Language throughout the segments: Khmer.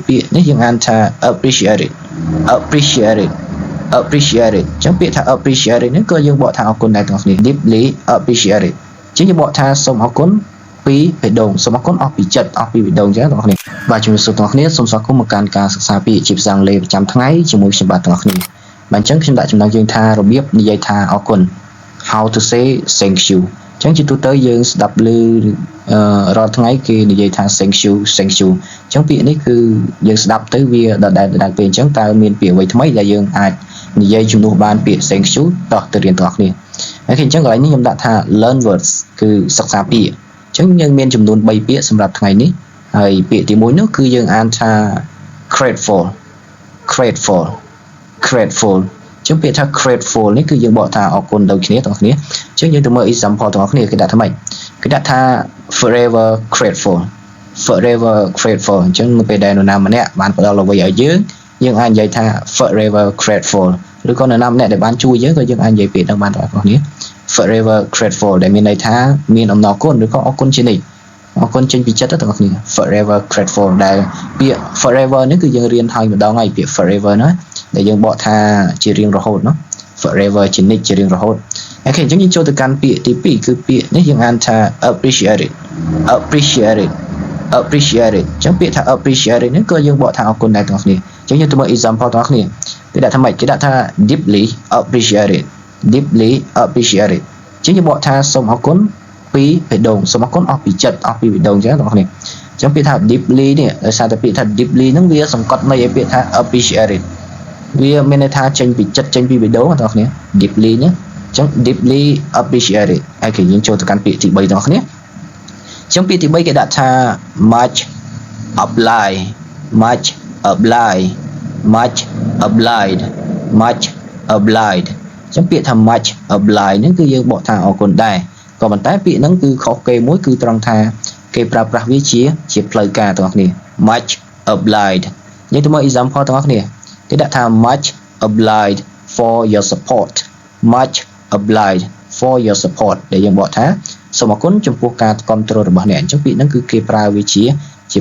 ពាក្យនេះយើងអានថា appreciate chẳng biếtថា appreciate នេះក៏យើងបកថាអរគុណដែរទាំងគ្នា deeply appreciate ជាងយើងបកថាសូមអរគុណពីបេះដូងសូមអរគុណអស់ពីចិត្តអស់ពីបេះដូងចឹងទាំងគ្នាបាទជំរាបសួរទាំងគ្នាសូមស្វាគមន៍មកកាន់ការសិក្សាពាក្យជាភាសាអង់គ្លេសប្រចាំថ្ងៃជាមួយខ្ញុំបាទទាំងគ្នាបាទអញ្ចឹងខ្ញុំដាក់ចំណងយើងថារបៀបនិយាយថាអរគុណ how to say thank you ចឹងជាទូទៅយើងស្ដាប់ឮរាល់ថ្ងៃគេនិយាយថា thank you ចឹងពាក្យនេះគឺយើងស្ដាប់ទៅវាដដែលពេលអញ្ចឹងតើមានពាក្យអ្វីថ្មីដែលយើងអាចនិយាយជំនួសបានពាក្យ thank you តោះទៅរៀនទាំងអស់គ្នាហើយអញ្ចឹងកន្លែងនេះខ្ញុំដាក់ថា learn words គឺសិក្សាពាក្យអញ្ចឹងយើងមានចំនួន3ពាក្យសម្រាប់ថ្ងៃនេះហើយពាក្យទី1នោះគឺយើងអានថា grateful ចឹងពាក្យថា grateful នេះគឺយើងបកថាអរគុណដូចគ្នាទាំងគ្នាអញ្ចឹងយើងទៅមើល example ទាំងគ្នាគេដាក់ថាម៉េចគេដាក់ថា forever grateful អញ្ចឹងនៅពេលដែលនរណាម្នាក់បានផ្ដល់អ្វីឲ្យយើងអាចនិយាយថា forever grateful ឬក៏នរណាម្នាក់ដែលបានជួយយើងក៏យើងអាចនិយាយពាក្យហ្នឹងបានទាំងអស់គ្នា forever grateful ដែលមានន័យថាមានអំណរគុណឬក៏អរគុណជានិច្ចអរគុណចេញពីចិត្តទាំងអស់គ្នា forever grateful ដែលពាក្យ forever នេះគឺយើងរៀនហើយម្ដងហើយពាក្យ forever ណាដែលយើងបកថាជារៀងរហូត forever ជានិច្ចជារៀងរហូតអូខេអញ្ចឹងយើងចូលទៅកាន់ពាក្យទី2គឺពាក្យនេះយើងអានថា appreciate អញ្ចឹងពាក្យថា appreciate នេះក៏យើងបកថាអរគុណដែរទាំងគ្នាអញ្ចឹងយើងទៅមើល example ទាំងគ្នាគេដាក់ថាម៉េចគេដាក់ថា deeply appreciate អញ្ចឹងយើងបកថាសូមអរគុណពីបេះដូងសូមអរគុណអស់ពីចិត្តអស់ពីបេះដូងអញ្ចឹងទាំងគ្នាអញ្ចឹងពាក្យថា deeply នេះដោយសារតែពាក្យថា deeply ហ្នឹងវាសង្កត់ន័យឲ្យពាក្យថា appreciate វាមានន័យថាចេញពីចិត្តចេញពីបេះដូងទាំងគ្នា deeply នេះអញ្ចឹង deeply appreciate ហើយគេយើងចូលទៅកាន់ពាក្យទី3ទាំងគ្នាអញ្ចឹងពាក្យទី3គេដាក់ថា much obliged អញ្ចឹងពាក្យថា much obliged ហ្នឹងគឺយើងបកថាអរគុណដែរក៏ប៉ុន្តែពាក្យហ្នឹងគឺខុសគេមួយគឺត្រង់ថាគេប្រើប្រាស់វាជាផ្លូវការទាំងគ្នា much obliged យើងទៅមើល example ទាំងគ្នាគេដាក់ថា much obliged for your support ដែលយើងបកថាសូមអរគុណចំពោះការគាំទ្ររបស់អ្នកអញ្ចឹងពាក្យហ្នឹងគឺគេប្រើវាជា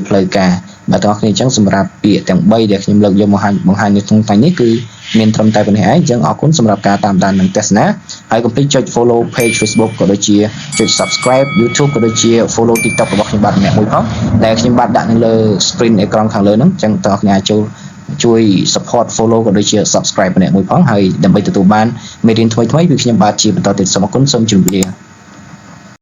ផ្លូវការបាទទាំងគ្នាអញ្ចឹងសម្រាប់ពាក្យទាំង3ដែលខ្ញុំលើកយកមកបង្ហាញនៅក្នុងថ្ងៃនេះគឺមានត្រឹមតែប៉ុណ្្នេះឯងអញ្ចឹងអរគុណសម្រាប់ការតាមដាននិងទស្សនាហើយកុំភ្លេចចុច follow page Facebook ក៏ដូចជាចុច subscribe YouTube ក៏ដូចជា follow TikTok របស់ខ្ញុំបាទម្នាក់មួយផងដែលខ្ញុំបាទដាក់នៅលើ screen អេក្រង់ខាងលើហ្នឹងអញ្ចឹងតើអ្នកអាចជួយ support follow ក៏ដូចជា subscribe ម្នាក់មួយផងហើយដើម្បីទទួលបានមេរៀនថ្មីៗពីខ្ញុំបាទជាបន្តទៀតសូមអរគុណសូមជម្រាបលា